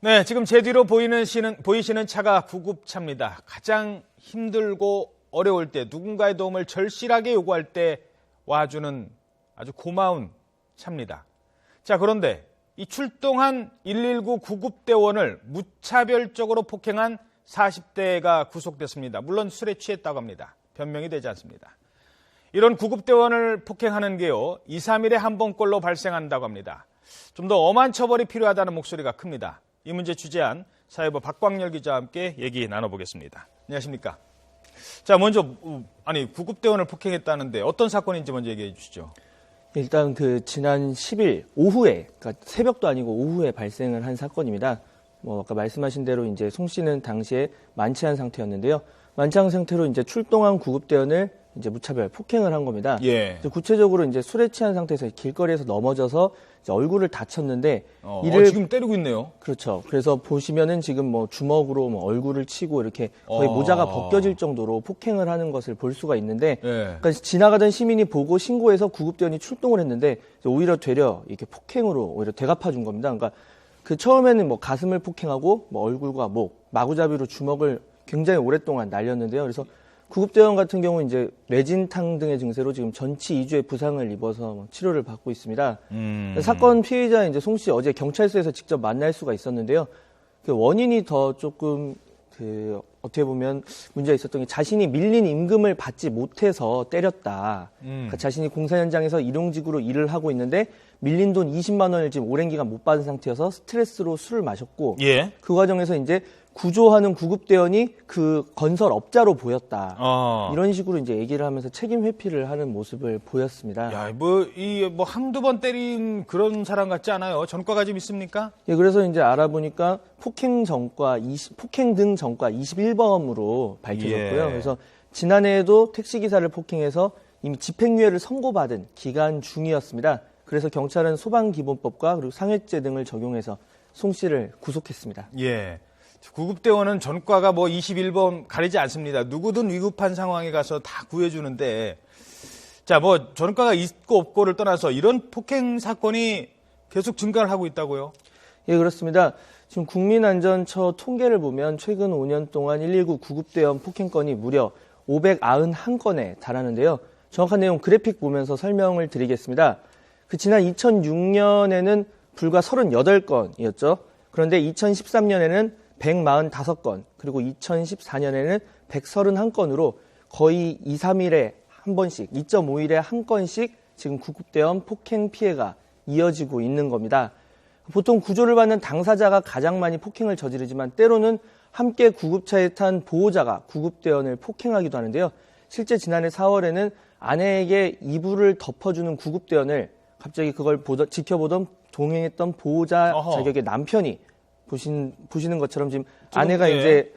네, 지금 제 뒤로 보이시는 차가 구급차입니다. 가장 힘들고 어려울 때 누군가의 도움을 절실하게 요구할 때 와주는 아주 고마운 차입니다. 자, 그런데 이 출동한 119 구급대원을 무차별적으로 폭행한 40대가 구속됐습니다. 물론 술에 취했다고 합니다. 변명이 되지 않습니다. 이런 구급대원을 폭행하는 게요, 2, 3일에 한 번꼴로 발생한다고 합니다. 좀 더 엄한 처벌이 필요하다는 목소리가 큽니다. 이 문제 취재한 사회부 박광열 기자와 함께 얘기 나눠보겠습니다. 안녕하십니까? 자, 먼저 구급대원을 폭행했다는데 어떤 사건인지 먼저 얘기해 주시죠. 일단 지난 10일 오후에, 그러니까 새벽도 아니고 오후에 발생을 한 사건입니다. 아까 말씀하신 대로 이제 송 씨는 당시에 만취한 상태였는데요. 만취한 상태로 이제 출동한 구급대원을 이제 무차별 폭행을 한 겁니다. 예. 구체적으로 이제 술에 취한 상태에서 길거리에서 넘어져서 이제 얼굴을 다쳤는데 지금 때리고 있네요. 그렇죠. 그래서 보시면은 지금 주먹으로 얼굴을 치고 이렇게 거의 모자가 벗겨질 정도로 폭행을 하는 것을 볼 수가 있는데, 그러니까 지나가던 시민이 보고 신고해서 구급대원이 출동을 했는데 오히려 되려 이렇게 폭행으로 오히려 되갚아 준 겁니다. 그러니까 처음에는 가슴을 폭행하고 얼굴과 목, 마구잡이로 주먹을 굉장히 오랫동안 날렸는데요. 그래서 구급대원 같은 경우 이제 뇌진탕 등의 증세로 지금 전치 2주의 부상을 입어서 치료를 받고 있습니다. 사건 피해자 이제 송 씨 어제 경찰서에서 직접 만날 수가 있었는데요. 원인이 더 조금 어떻게 보면 문제가 있었던 게 자신이 밀린 임금을 받지 못해서 때렸다. 그러니까 자신이 공사 현장에서 일용직으로 일을 하고 있는데 밀린 돈 20만 원을 지금 오랜 기간 못 받은 상태여서 스트레스로 술을 마셨고, 그 과정에서 이제 구조하는 구급대원이 그 건설업자로 보였다. 이런 식으로 이제 얘기를 하면서 책임 회피를 하는 모습을 보였습니다. 야, 한두 번 때린 그런 사람 같지 않아요? 전과가 좀 있습니까? 예, 그래서 이제 알아보니까 폭행 등 전과 21범으로 밝혀졌고요. 그래서 지난해에도 택시기사를 폭행해서 이미 집행유예를 선고받은 기간 중이었습니다. 그래서 경찰은 소방기본법과 그리고 상해죄 등을 적용해서 송 씨를 구속했습니다. 예. 구급대원은 전과가 21번 가리지 않습니다. 누구든 위급한 상황에 가서 다 구해주는데, 자, 전과가 있고 없고를 떠나서 이런 폭행 사건이 계속 증가를 하고 있다고요? 예, 그렇습니다. 지금 국민안전처 통계를 보면 최근 5년 동안 119 구급대원 폭행건이 무려 591건에 달하는데요. 정확한 내용 그래픽 보면서 설명을 드리겠습니다. 지난 2006년에는 불과 38건이었죠. 그런데 2013년에는 145건, 그리고 2014년에는 131건으로 거의 2, 3일에 한 번씩, 2.5일에 한 건씩 지금 구급대원 폭행 피해가 이어지고 있는 겁니다. 보통 구조를 받는 당사자가 가장 많이 폭행을 저지르지만 때로는 함께 구급차에 탄 보호자가 구급대원을 폭행하기도 하는데요. 실제 지난해 4월에는 아내에게 이불을 덮어주는 구급대원을 갑자기 그걸 지켜보던 동행했던 보호자 자격의 남편이 보시는 것처럼 지금 아내가 이제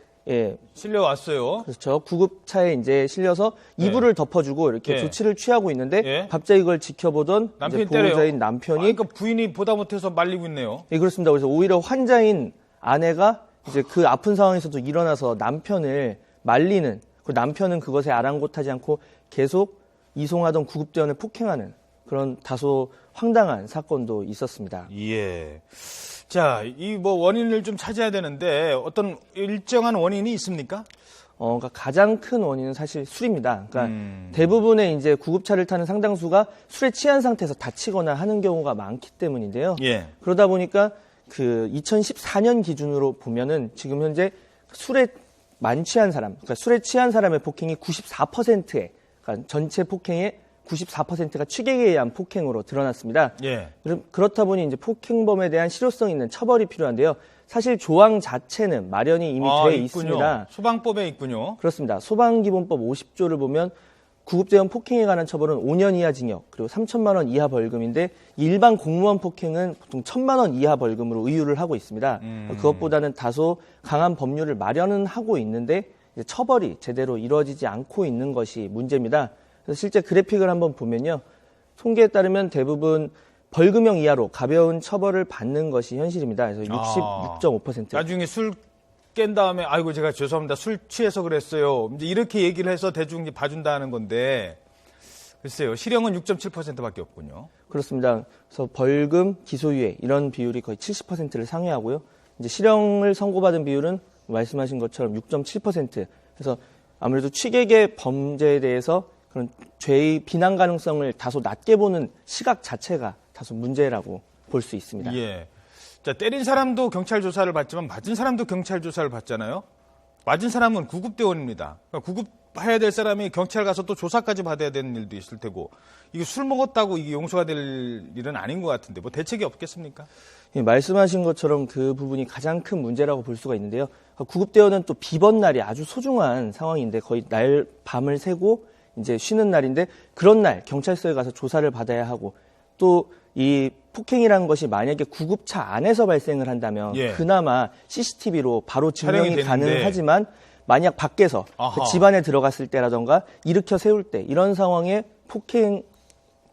실려왔어요. 그렇죠. 구급차에 이제 실려서 이불을 덮어주고 이렇게 조치를 취하고 있는데 갑자기 이걸 지켜보던 이제 보호자인 남편이 그러니까 부인이 보다 못해서 말리고 있네요. 예, 그렇습니다. 그래서 오히려 환자인 아내가 이제 그 아픈 상황에서도 일어나서 남편을 말리는, 그 남편은 그것에 아랑곳하지 않고 계속 이송하던 구급대원을 폭행하는 그런 다소 황당한 사건도 있었습니다. 예. 자, 이 원인을 좀 찾아야 되는데 어떤 일정한 원인이 있습니까? 그러니까 가장 큰 원인은 사실 술입니다. 그러니까 대부분의 이제 구급차를 타는 상당수가 술에 취한 상태에서 다치거나 하는 경우가 많기 때문인데요. 그러다 보니까 2014년 기준으로 보면은 지금 현재 술에 만취한 사람, 그러니까 술에 취한 사람의 폭행이 94%에, 그러니까 전체 폭행의 94%가 취객에 의한 폭행으로 드러났습니다. 그렇다 보니 이제 폭행범에 대한 실효성 있는 처벌이 필요한데요. 사실 조항 자체는 마련이 이미 돼 있습니다. 소방법에 있군요. 그렇습니다. 소방기본법 50조를 보면 구급대원 폭행에 관한 처벌은 5년 이하 징역, 그리고 3천만 원 이하 벌금인데 일반 공무원 폭행은 보통 1,000만 원 이하 벌금으로 의유를 하고 있습니다. 그것보다는 다소 강한 법률을 마련은 하고 있는데 이제 처벌이 제대로 이루어지지 않고 있는 것이 문제입니다. 그래서 실제 그래픽을 한번 보면요. 통계에 따르면 대부분 벌금형 이하로 가벼운 처벌을 받는 것이 현실입니다. 그래서 66.5%. 나중에 술 깬 다음에 아이고 제가 죄송합니다. 술 취해서 그랬어요. 이제 이렇게 얘기를 해서 대중이 봐준다는 건데 글쎄요. 실형은 6.7%밖에 없군요. 그렇습니다. 그래서 벌금, 기소유예 이런 비율이 거의 70%를 상회하고요. 이제 실형을 선고받은 비율은 말씀하신 것처럼 6.7%. 그래서 아무래도 취객의 범죄에 대해서 그런 죄의 비난 가능성을 다소 낮게 보는 시각 자체가 다소 문제라고 볼 수 있습니다. 예. 자, 때린 사람도 경찰 조사를 받지만 맞은 사람도 경찰 조사를 받잖아요. 맞은 사람은 구급대원입니다. 그러니까 구급해야 될 사람이 경찰 가서 또 조사까지 받아야 되는 일도 있을 테고, 이게 술 먹었다고 이게 용서가 될 일은 아닌 것 같은데 뭐 대책이 없겠습니까? 예, 말씀하신 것처럼 그 부분이 가장 큰 문제라고 볼 수가 있는데요. 구급대원은 또 비번 날이 아주 소중한 상황인데 거의 날 밤을 새고 이제 쉬는 날인데 그런 날 경찰서에 가서 조사를 받아야 하고 또 이 폭행이라는 것이 만약에 구급차 안에서 발생을 한다면 예. 그나마 CCTV로 바로 증명이 촬영이 가능하지만 만약 밖에서 그 집안에 들어갔을 때라던가 일으켜 세울 때 이런 상황에 폭행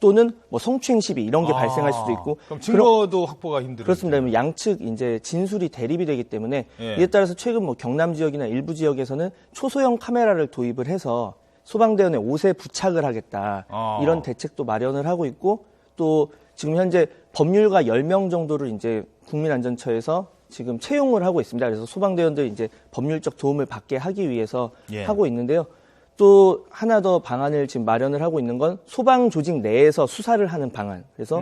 또는 뭐 성추행 시비 이런 게 발생할 수도 있고 그럼 증거도 확보가 힘들어요. 그렇습니다. 양측 이제 진술이 대립이 되기 때문에 예. 이에 따라서 최근 뭐 경남 지역이나 일부 지역에서는 초소형 카메라를 도입을 해서 소방대원의 옷에 부착을 하겠다 이런 대책도 마련을 하고 있고 또 지금 현재 법률가 10명 정도를 이제 국민안전처에서 지금 채용을 하고 있습니다. 그래서 소방대원들 이제 법률적 도움을 받게 하기 위해서 예. 하고 있는데요. 또 하나 더 방안을 지금 마련을 하고 있는 건 소방 조직 내에서 수사를 하는 방안. 그래서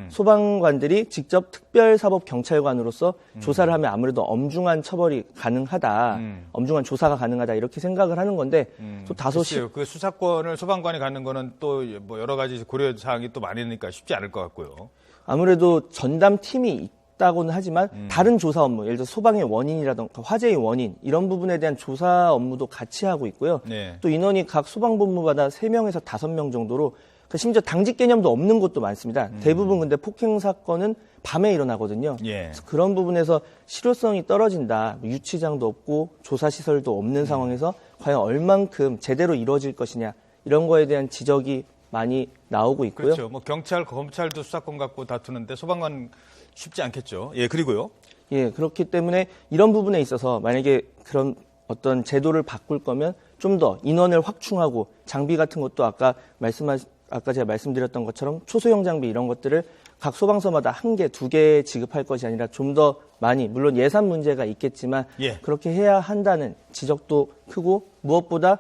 소방관들이 직접 특별사법경찰관으로서 조사를 하면 아무래도 엄중한 처벌이 가능하다. 엄중한 조사가 가능하다. 이렇게 생각을 하는 건데 또 다소 그 수사권을 소방관이 갖는 거는 또 뭐 여러 가지 고려 사항이 또 많으니까 쉽지 않을 것 같고요. 아무래도 전담팀이 있다고는 하지만 다른 조사 업무, 예를 들어 소방의 원인이라든가 화재의 원인 이런 부분에 대한 조사 업무도 같이 하고 있고요. 네. 또 인원이 각 소방본부마다 3명에서 5명 정도로 심지어 당직 개념도 없는 곳도 많습니다. 대부분 근데 폭행 사건은 밤에 일어나거든요. 예. 그래서 그런 부분에서 실효성이 떨어진다. 유치장도 없고 조사 시설도 없는 상황에서 과연 얼만큼 제대로 이루어질 것이냐 이런 거에 대한 지적이 많이 나오고 있고요. 그렇죠. 뭐 경찰, 검찰도 수사권 갖고 다투는데 소방관 쉽지 않겠죠. 예, 그리고요. 예, 그렇기 때문에 이런 부분에 있어서 만약에 그런 어떤 제도를 바꿀 거면 좀 더 인원을 확충하고 장비 같은 것도 아까 제가 말씀드렸던 것처럼 초소형 장비 이런 것들을 각 소방서마다 1개, 2개 지급할 것이 아니라 좀 더 많이, 물론 예산 문제가 있겠지만 예. 그렇게 해야 한다는 지적도 크고 무엇보다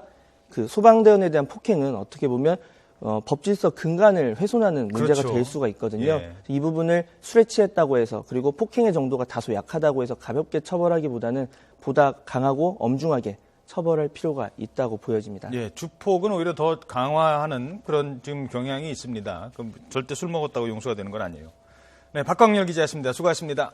그 소방대원에 대한 폭행은 어떻게 보면 법질서 근간을 훼손하는 문제가 그렇죠. 될 수가 있거든요. 예. 이 부분을 술에 취했다고 해서 그리고 폭행의 정도가 다소 약하다고 해서 가볍게 처벌하기보다는 보다 강하고 엄중하게 처벌할 필요가 있다고 보여집니다. 예, 주폭은 오히려 더 강화하는 그런 지금 경향이 있습니다. 그럼 절대 술 먹었다고 용서가 되는 건 아니에요. 네, 박광렬 기자였습니다. 수고하셨습니다.